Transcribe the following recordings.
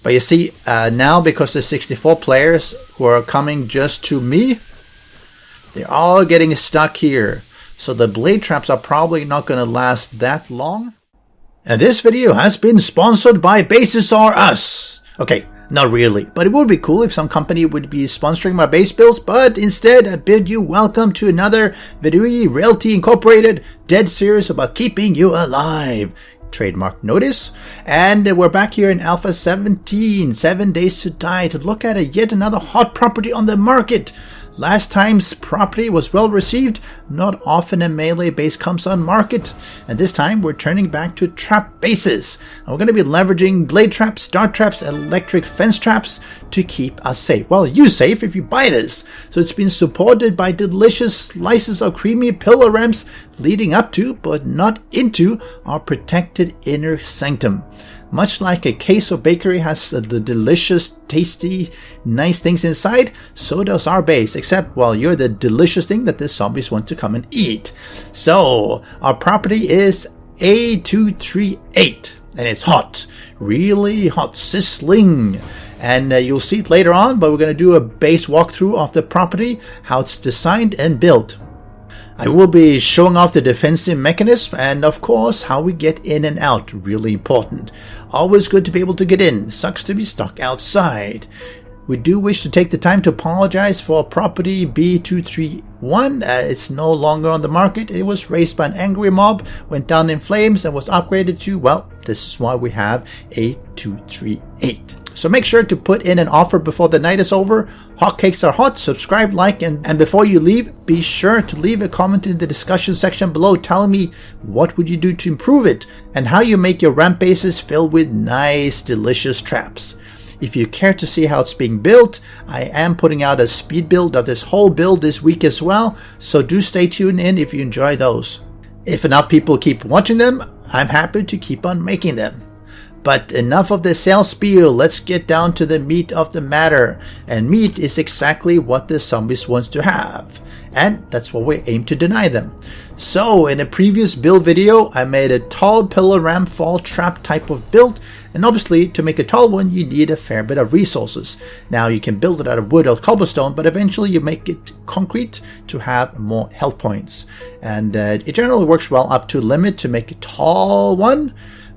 But you see, now because there's 64 players who are coming just to me, they're all getting stuck here. So the blade traps are probably not going to last that long. And this video has been sponsored by Bases R Us. Okay, not really, but it would be cool if some company would be sponsoring my base builds, but instead I bid you welcome to another Vidui Realty Incorporated Dead series about keeping you alive. Trademark notice. And we're back here in Alpha 17, 7 Days to Die, to look at yet another hot property on the market. Last time's property was well received. Not often a melee base comes on market. And this time we're turning back to trap bases. And we're going to be leveraging blade traps, dart traps, electric fence traps to keep us safe. Well, you safe if you buy this. So it's been supported by delicious slices of creamy pillar ramps leading up to, but not into, our protected inner sanctum. Much like a queso bakery has the delicious, tasty, nice things inside, so does our base, except, well, you're the delicious thing that the zombies want to come and eat. So, our property is A238, and it's hot. Really hot, sizzling. And you'll see it later on, but we're going to do a base walkthrough of the property, how it's designed and built. I will be showing off the defensive mechanism and, of course, how we get in and out. Really important. Always good to be able to get in. Sucks to be stuck outside. We do wish to take the time to apologize for property B231. It's no longer on the market. It was raised by an angry mob, went down in flames, and was upgraded to, well, this is why we have A238. So make sure to put in an offer before the night is over. Hotcakes are hot. Subscribe, like, and before you leave, be sure to leave a comment in the discussion section below telling me what would you do to improve it and how you make your ramp bases filled with nice, delicious traps. If you care to see how it's being built, I am putting out a speed build of this whole build this week as well, so do stay tuned in if you enjoy those. If enough people keep watching them, I'm happy to keep on making them. But enough of the sales spiel, let's get down to the meat of the matter. And meat is exactly what the zombies want to have. And that's what we aim to deny them. So in a previous build video, I made a tall pillar ramp fall trap type of build. And obviously to make a tall one, you need a fair bit of resources. Now you can build it out of wood or cobblestone, but eventually you make it concrete to have more health points. And it generally works well up to limit to make a tall one.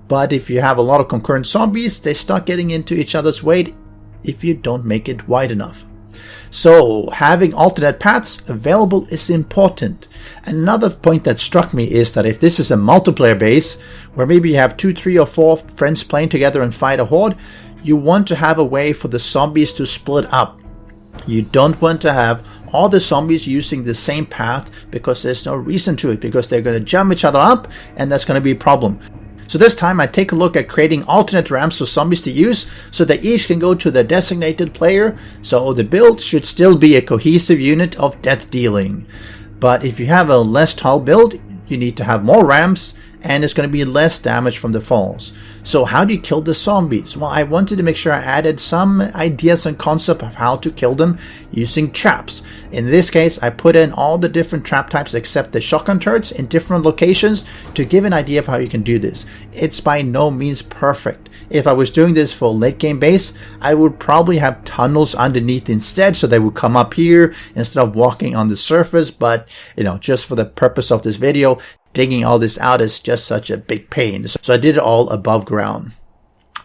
But if you have a lot of concurrent zombies, they start getting into each other's way if you don't make it wide enough. So having alternate paths available is important. Another point that struck me is that if this is a multiplayer base, where maybe you have 2, 3, or 4 friends playing together and fight a horde, you want to have a way for the zombies to split up. You don't want to have all the zombies using the same path because there's no reason to it, because they're going to jump each other up and that's going to be a problem. So this time I take a look at creating alternate ramps for zombies to use so that each can go to the designated player, so the build should still be a cohesive unit of death dealing. But if you have a less tall build, you need to have more ramps and it's going to be less damage from the falls. So how do you kill the zombies? Well, I wanted to make sure I added some ideas and concept of how to kill them using traps. In this case, I put in all the different trap types except the shotgun turrets in different locations to give an idea of how you can do this. It's by no means perfect. If I was doing this for late game base, I would probably have tunnels underneath instead, so they would come up here instead of walking on the surface. But, just for the purpose of this video, digging all this out is just such a big pain. So I did it all above ground.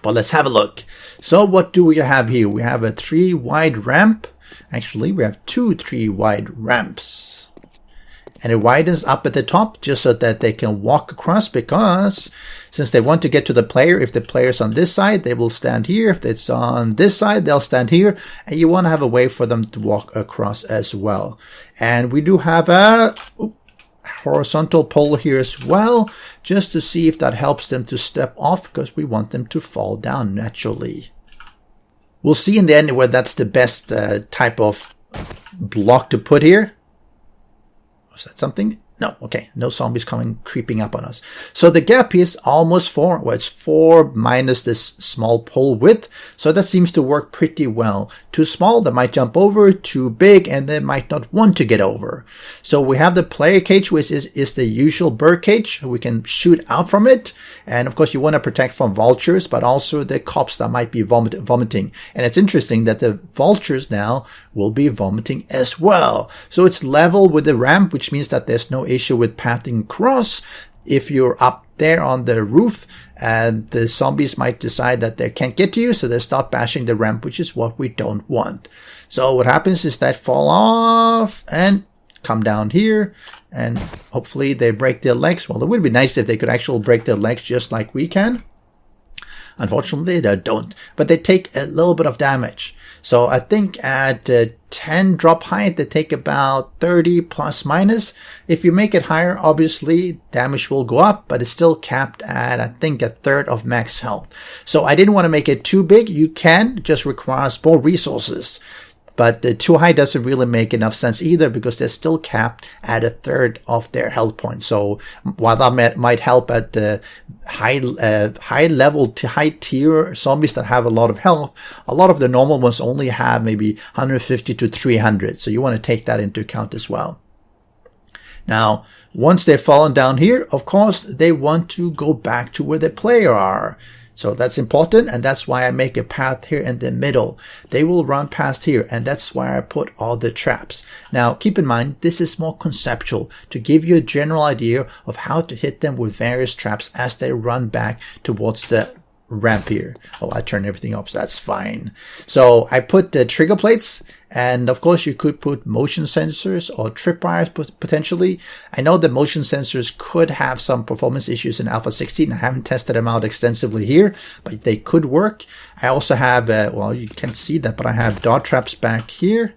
But let's have a look. So what do we have here? We have a 3 wide ramp. Actually, we have 2 3 wide ramps. And it widens up at the top just so that they can walk across, because since they want to get to the player, if the player's on this side, they will stand here. If it's on this side, they'll stand here. And you want to have a way for them to walk across as well. And we do have a horizontal pole here as well, just to see if that helps them to step off, because we want them to fall down naturally. We'll see in the end where that's the best type of block to put here. Was that something? No, okay, no zombies creeping up on us. So the gap is almost 4. Well, it's 4 minus this small pole width. So that seems to work pretty well. Too small, they might jump over. Too big, and they might not want to get over. So we have the player cage, which is the usual bird cage. We can shoot out from it. And of course, you want to protect from vultures, but also the cops that might be vomiting. And it's interesting that the vultures now will be vomiting as well. So it's level with the ramp, which means that there's no issue with pathing across. If you're up there on the roof, and the zombies might decide that they can't get to you, so they start bashing the ramp, which is what we don't want. So what happens is that fall off and come down here, and hopefully they break their legs. Well, it would be nice if they could actually break their legs just like we can. Unfortunately, they don't, but they take a little bit of damage. So I think at 10 drop height, they take about 30 plus minus. If you make it higher, obviously damage will go up, but it's still capped at, I think, a third of max health. So I didn't want to make it too big. You can, just requires more resources. But the too high doesn't really make enough sense either, because they're still capped at a third of their health points. So while that might help at the high level to high tier zombies that have a lot of health, a lot of the normal ones only have maybe 150 to 300. So you want to take that into account as well. Now, once they've fallen down here, of course, they want to go back to where the player are. So that's important, and that's why I make a path here in the middle. They will run past here, and that's why I put all the traps. Now, keep in mind, this is more conceptual to give you a general idea of how to hit them with various traps as they run back towards the ramp here. Oh, I turned everything up, so that's fine. So I put the trigger plates, and of course you could put motion sensors or tripwires potentially. I know the motion sensors could have some performance issues in Alpha 16. I haven't tested them out extensively here, but they could work. I also have, well, you can't see that, but I have dart traps back here,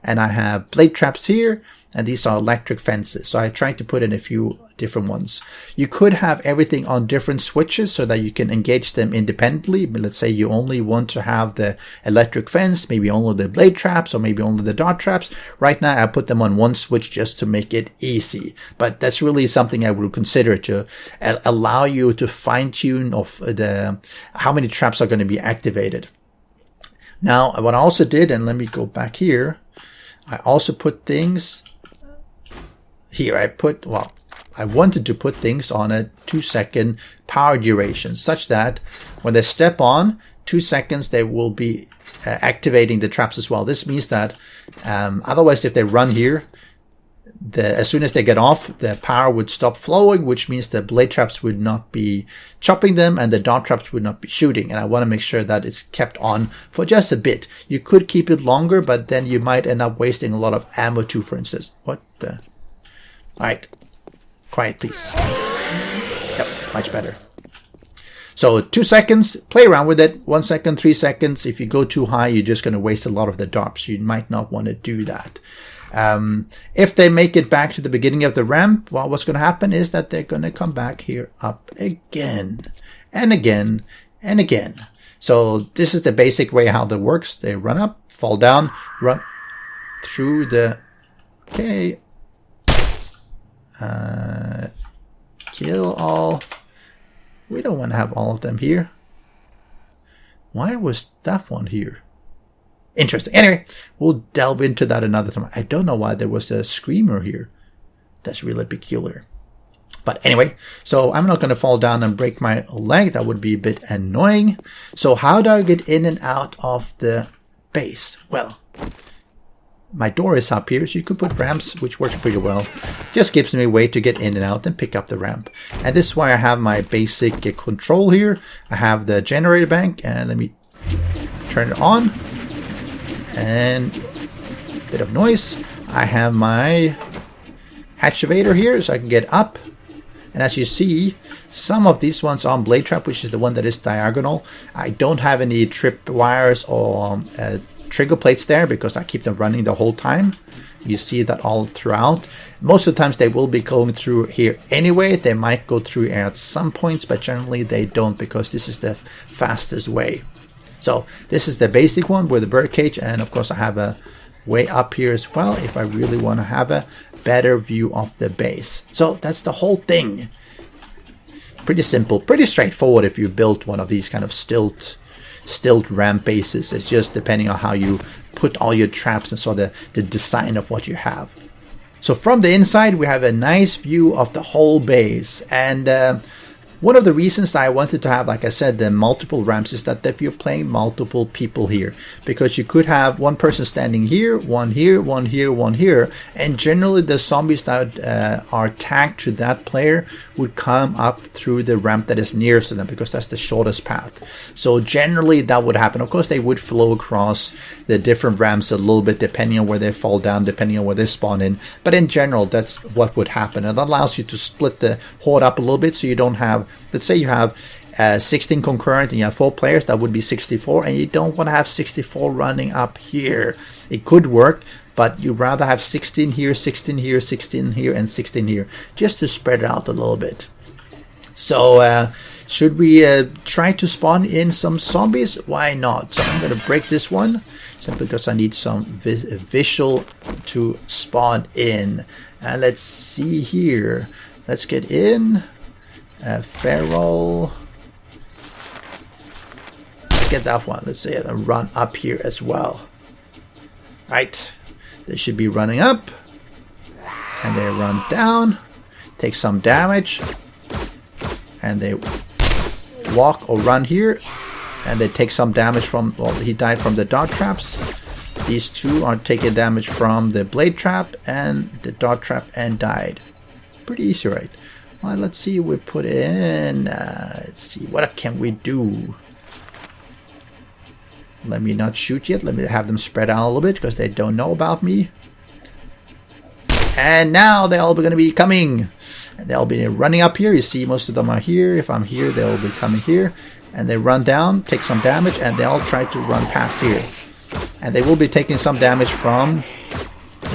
and I have blade traps here, and these are electric fences. So I tried to put in a few different ones. You could have everything on different switches so that you can engage them independently. But let's say you only want to have the electric fence, maybe only the blade traps, or maybe only the dart traps. Right now I put them on one switch just to make it easy. But that's really something I would consider to allow you to fine tune of how many traps are going to be activated. Now, what I also did, and let me go back here, I also put things here. I wanted to put things on a 2-second power duration, such that when they step on 2 seconds, they will be activating the traps as well. This means that otherwise, if they run here, as soon as they get off, the power would stop flowing, which means the blade traps would not be chopping them and the dart traps would not be shooting. And I want to make sure that it's kept on for just a bit. You could keep it longer, but then you might end up wasting a lot of ammo too, for instance. What the? All right. Quiet, please. Yep, much better. So 2 seconds, play around with it. 1 second, 3 seconds. If you go too high, you're just going to waste a lot of the darts. You might not want to do that. If they make it back to the beginning of the ramp, well, what's going to happen is that they're going to come back here up again and again and again. So this is the basic way how that works. They run up, fall down, run through the... Okay. Kill all. We don't want to have all of them here. Why was that one here? Interesting. Anyway, we'll delve into that another time. I don't know why there was a screamer here. That's really peculiar. But anyway, so I'm not going to fall down and break my leg. That would be a bit annoying. So how do I get in and out of the base? Well, my door is up here, so you could put ramps, which works pretty well. Just gives me a way to get in and out and pick up the ramp. And this is why I have my basic control here. I have the generator bank, and let me turn it on. And a bit of noise. I have my hatchavator here, so I can get up. And as you see, some of these ones are on blade trap, which is the one that is diagonal. I don't have any trip wires or trigger plates there because I keep them running the whole time. You see that all throughout. Most of the times they will be going through here anyway. They might go through here at some points, but generally they don't because this is the fastest way. So this is the basic one with the bird cage, and of course I have a way up here as well if I really want to have a better view of the base. So that's the whole thing. Pretty simple, pretty straightforward if you built one of these kind of stilt ramp bases. It's just depending on how you put all your traps and so the design of what you have. So from the inside we have a nice view of the whole base, and one of the reasons that I wanted to have, like I said, the multiple ramps is that if you're playing multiple people here, because you could have one person standing here, one here, one here, one here, and generally the zombies that are tagged to that player would come up through the ramp that is nearest to them, because that's the shortest path. So generally that would happen. Of course they would flow across the different ramps a little bit depending on where they fall down, depending on where they spawn in, but in general that's what would happen, and that allows you to split the horde up a little bit, so you don't have, let's say you have 16 concurrent and you have 4 players, that would be 64, and you don't want to have 64 running up here. It could work, but you'd rather have 16 here, 16 here, 16 here, and 16 here, just to spread it out a little bit. So should we try to spawn in some zombies? Why not? So I'm going to break this one simply because I need some visual to spawn in. And let's see here. Let's get in. Feral. Let's get that one. Let's say and run up here as well. Right. They should be running up. And they run down. Take some damage. And they walk or run here. And they take some damage from, well, he died from the dart traps. These two are taking damage from the blade trap and the dart trap and died. Pretty easy, right? Well, let's see, we put in, let's see, what can we do? Let me not shoot yet. Let me have them spread out a little bit because they don't know about me. And now they're all going to be coming. And they'll be running up here. You see most of them are here. If I'm here, they'll be coming here. And they run down, take some damage, and they'll try to run past here. And they will be taking some damage from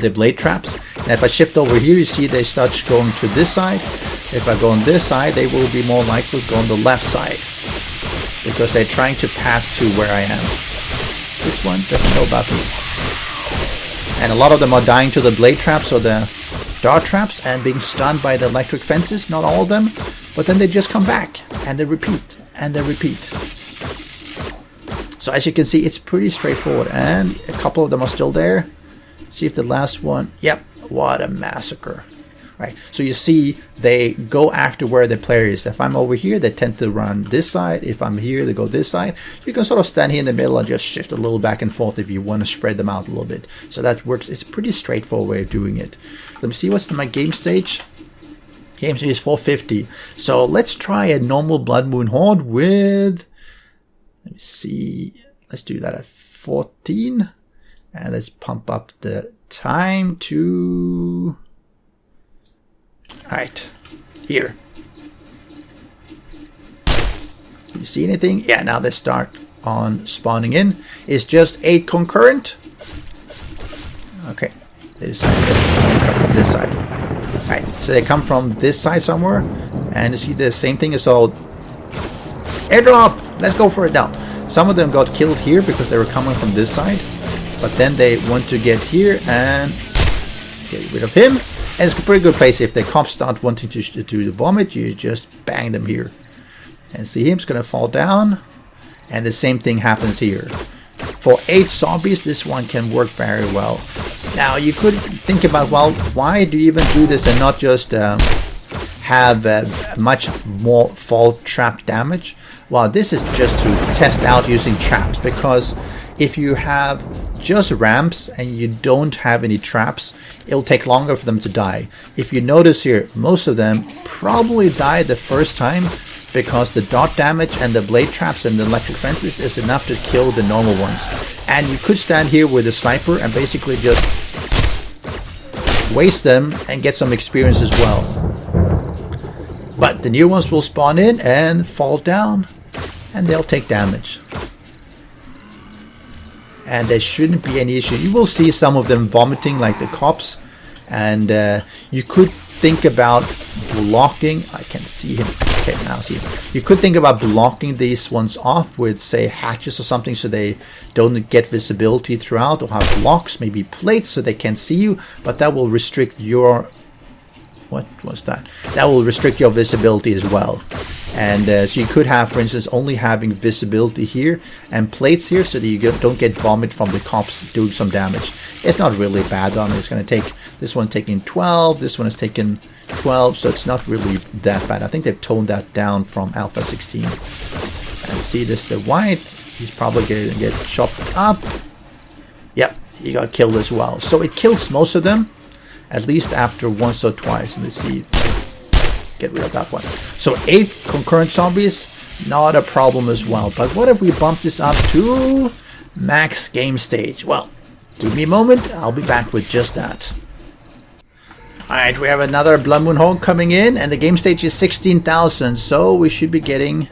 the blade traps. And if I shift over here, you see they start going to this side. If I go on this side, they will be more likely to go on the left side, because they're trying to pass to where I am. This one doesn't know about me. And a lot of them are dying to the blade traps or the dart traps and being stunned by the electric fences. Not all of them, but then they just come back and they repeat and they repeat. So as you can see, it's pretty straightforward, and a couple of them are still there. See if the last one, yep, what a massacre. Right, so you see they go after where the player is. If I'm over here, they tend to run this side. If I'm here, they go this side. You can sort of stand here in the middle and just shift a little back and forth if you want to spread them out a little bit. So that works. It's a pretty straightforward way of doing it. Let me see what's my game stage. Game stage is 450. So let's try a normal Blood Moon Horde with, let me see, let's do that at 14. And let's pump up the time to, alright, here. You see anything? Yeah, now they start on spawning in. It's just 8 concurrent. Okay, they decided to come from this side. Alright, so they come from this side somewhere. And you see the same thing as all. Airdrop! Let's go for it now. Some of them got killed here because they were coming from this side. But then they want to get here and get rid of him. And it's a pretty good place. If the cops start wanting to vomit, you just bang them here. And see him's going to fall down. And the same thing happens here. For 8 zombies, this one can work very well. Now, you could think about, well, why do you even do this and not just have much more fall trap damage? Well, this is just to test out using traps, because if you have just ramps and you don't have any traps, it'll take longer for them to die. If you notice here, most of them probably die the first time, because the dot damage and the blade traps and the electric fences is enough to kill the normal ones. And you could stand here with a sniper and basically just waste them and get some experience as well. But the new ones will spawn in and fall down, and they'll take damage. And there shouldn't be any issue. You will see some of them vomiting like the cops, and you could think about blocking. I can see him. Okay, now I see him. You could think about blocking these ones off with, say, hatches or something, so they don't get visibility throughout, or have blocks, maybe plates, so they can't see you. But that will restrict your... What was that? That will restrict your visibility as well. And so you could have, for instance, only having visibility here and plates here, so that you don't get vomit from the cops doing some damage. It's not really bad on it. It's going to take... This one taking 12, this one is taking 12, so it's not really that bad. I think they've toned that down from Alpha 16. And see this, the white, he's probably going to get chopped up. Yep, he got killed as well. So it kills most of them, at least after once or twice. And let's see, get rid of that one. So 8 concurrent zombies, not a problem as well. But what if we bump this up to max game stage? Well, give me a moment, I'll be back with just that. Alright, we have another Blood Moon Horde coming in, and the game stage is 16,000, so we should be getting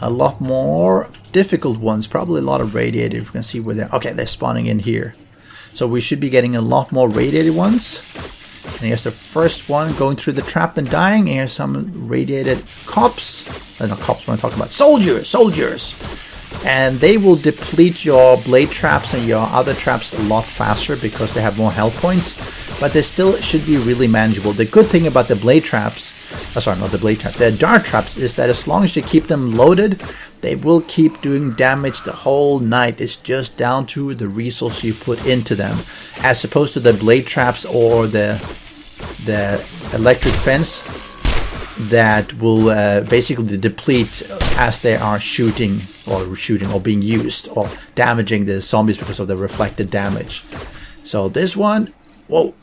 a lot more difficult ones, probably a lot of radiated. We can see where they're... Okay, they're spawning in here. So we should be getting a lot more radiated ones. And here's the first one going through the trap and dying. Here's some radiated cops. Not cops, what I'm talking about. Soldiers! And they will deplete your blade traps and your other traps a lot faster because they have more health points. But they still should be really manageable. The good thing about the blade traps, sorry, not the blade traps, the dart traps, is that as long as you keep them loaded, they will keep doing damage the whole night. It's just down to the resource you put into them, as opposed to the blade traps or the electric fence that will basically deplete as they are shooting or being used or damaging the zombies because of the reflected damage. So this one, whoa.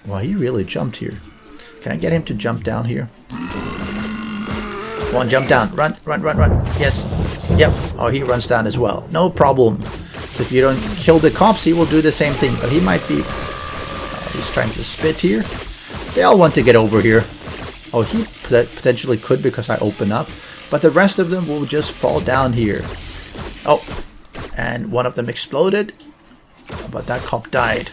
Well, he really jumped here. Can I get him to jump down here? Come on, jump down. Run. Yes. Yep. Oh, he runs down as well. No problem. If you don't kill the cops, he will do the same thing. But he might be... he's trying to spit here. They all want to get over here. Oh, he potentially could because I open up. But the rest of them will just fall down here. Oh. And one of them exploded. But that cop died.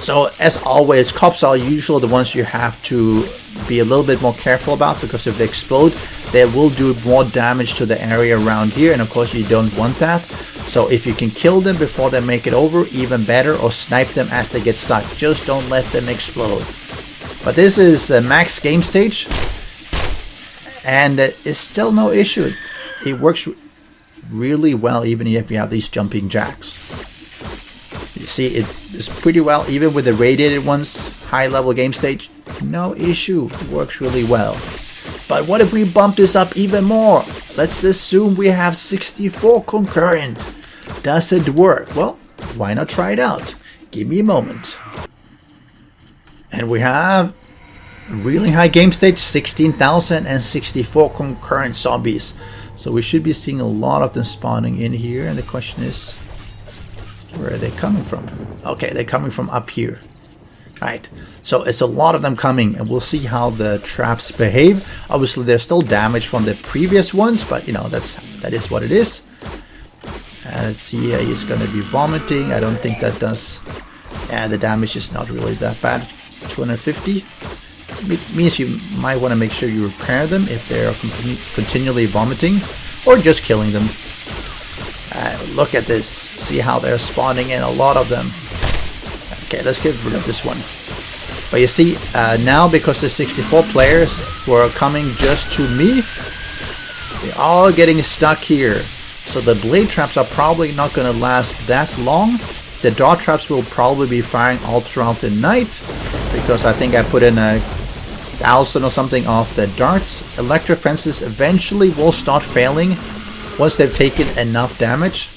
So, as always, cops are usually the ones you have to be a little bit more careful about, because if they explode, they will do more damage to the area around here, and of course you don't want that. So if you can kill them before they make it over, even better, or snipe them as they get stuck. Just don't let them explode. But this is a max game stage, and it's still no issue. It works really well even if you have these jumping jacks. You see, it is pretty well, even with the radiated ones, high level game stage, no issue, it works really well. But what if we bump this up even more? Let's assume we have 64 concurrent. Does it work? Well, why not try it out? Give me a moment. And we have a really high game stage, 16,000 and 64 concurrent zombies. So we should be seeing a lot of them spawning in here, and the question is, where are they coming from? Okay, they're coming from up here. Right, so it's a lot of them coming, and we'll see how the traps behave. Obviously, there's still damage from the previous ones, but you know, that is what it is. And let's see, he's going to be vomiting. I don't think that does. And the damage is not really that bad. 250. It means you might want to make sure you repair them if they're continually vomiting, or just killing them. Look at this. See how they're spawning in, a lot of them. Okay, let's get rid of this one. But you see, now because the 64 players were coming just to me, they're all getting stuck here. So the blade traps are probably not going to last that long. The dart traps will probably be firing all throughout the night, because I think I put in 1,000 or something off the darts. Electric fences eventually will start failing once they've taken enough damage.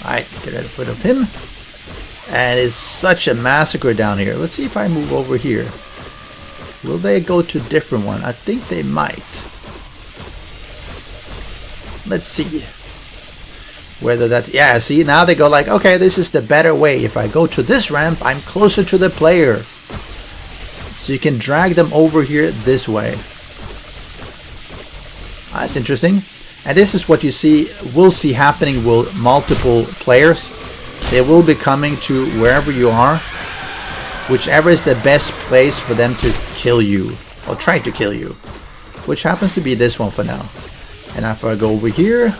Alright, get rid of him. And it's such a massacre down here. Let's see if I move over here. Will they go to a different one? I think they might. Let's see. Whether that... Yeah, see, now they go like, okay, this is the better way. If I go to this ramp, I'm closer to the player. So you can drag them over here this way. That's interesting. And this is what you will see happening with multiple players. They will be coming to wherever you are. whichever is the best place for them to kill you, or try to kill you, which happens to be this one for now. And if I go over here,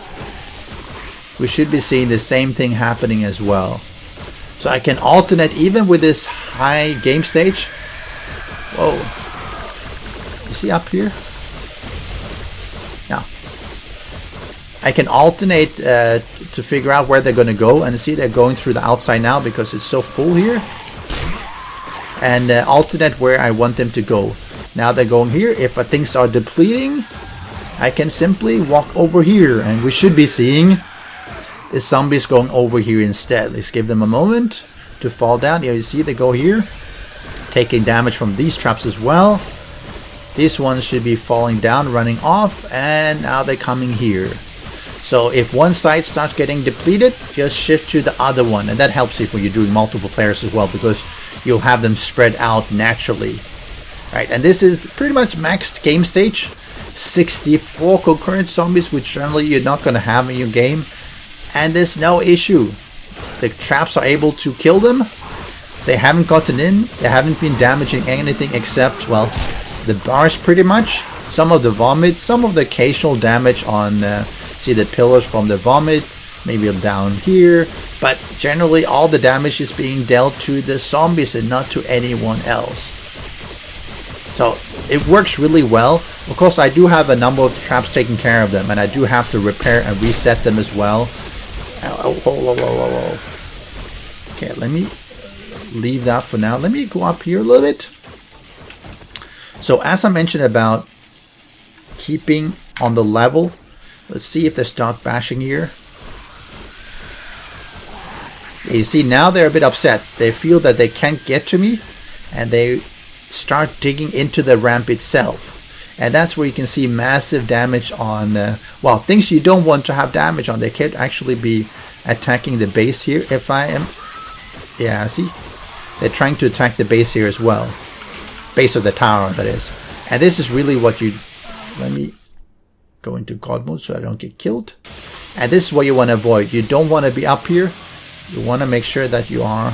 we should be seeing the same thing happening as well. So I can alternate even with this high game stage. Whoa. You see up here? Yeah. I can alternate to figure out where they're going to go. And see they're going through the outside now because it's so full here. And alternate where I want them to go. Now they're going here. If things are depleting, I can simply walk over here. And we should be seeing the zombies going over here instead. Let's give them a moment to fall down. Yeah, you see they go here, taking damage from these traps as well. These ones should be falling down, running off, and now they're coming here. So if one side starts getting depleted, just shift to the other one, and that helps if when you're doing multiple players as well, because you'll have them spread out naturally. Right, and this is pretty much maxed game stage. 64 concurrent zombies, which generally you're not going to have in your game. And there's no issue. The traps are able to kill them. They haven't gotten in. They haven't been damaging anything except, well, the bars pretty much. Some of the vomit. Some of the occasional damage on, see the pillars from the vomit. Maybe down here. But generally all the damage is being dealt to the zombies and not to anyone else. So it works really well. Of course, I do have a number of traps taking care of them. And I do have to repair and reset them as well. Okay, let me leave that for now. Let me go up here a little bit. So as I mentioned about keeping on the level, let's see if they start bashing here. You see now they're a bit upset. They feel that they can't get to me, and they start digging into the ramp itself. And that's where you can see massive damage on, well, things you don't want to have damage on. They could actually be attacking the base here. If I am, yeah, see? They're trying to attack the base here as well. Base of the tower, that is. And this is really what you, let me go into God mode so I don't get killed. And this is what you want to avoid. You don't want to be up here. You want to make sure that you are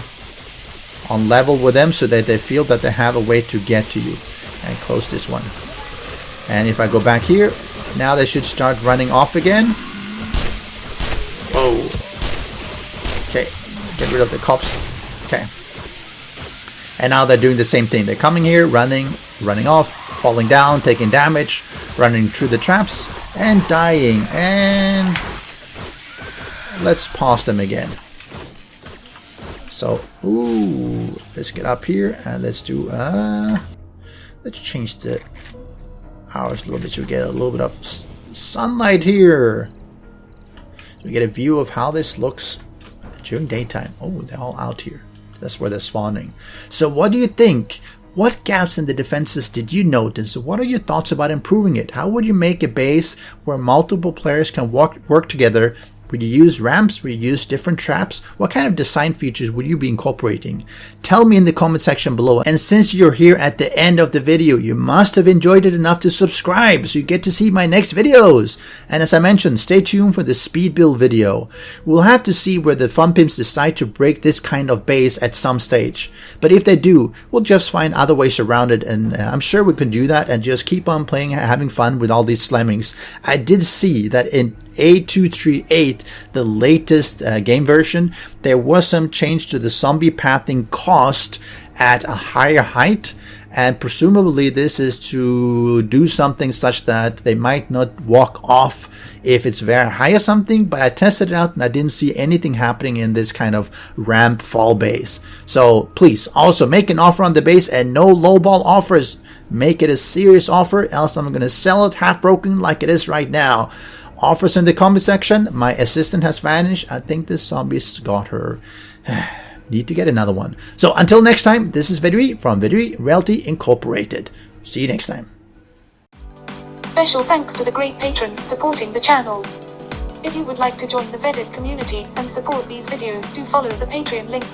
on level with them so that they feel that they have a way to get to you. And close this one. And if I go back here, now they should start running off again. Whoa. Okay, get rid of the cops. Okay. And now they're doing the same thing. They're coming here, running off, falling down, taking damage, running through the traps, and dying. And let's pause them again. So, ooh, let's get up here and let's do, let's change the hours a little bit so we get a little bit of sunlight here. So we get a view of how this looks during daytime. Oh, they're all out here. That's where they're spawning. So what do you think? What gaps in the defenses did you notice? What are your thoughts about improving it? How would you make a base where multiple players can work together? Would you use ramps? Would you use different traps? What kind of design features would you be incorporating? Tell me in the comment section below. And since you're here at the end of the video, you must have enjoyed it enough to subscribe so you get to see my next videos. And as I mentioned, stay tuned for the speed build video. We'll have to see where the Fun Pimps decide to break this kind of base at some stage. But if they do, we'll just find other ways around it, and I'm sure we can do that and just keep on playing, having fun with all these Slemmings. I did see that in A238, the latest game version, there was some change to the zombie pathing cost at a higher height, and presumably this is to do something such that they might not walk off if it's very high or something. But I tested it out and I didn't see anything happening in this kind of ramp fall base. So please also make an offer on the base, and no lowball offers. Make it a serious offer, else I'm going to sell it half broken like it is right now. Offers in the comment section. My assistant has vanished. I think the zombies got her. Need to get another one. So until next time, this is Vedui from Vedui Realty Incorporated. See you next time. Special thanks to the great patrons supporting the channel. If you would like to join the Vedui community and support these videos, do follow the Patreon link.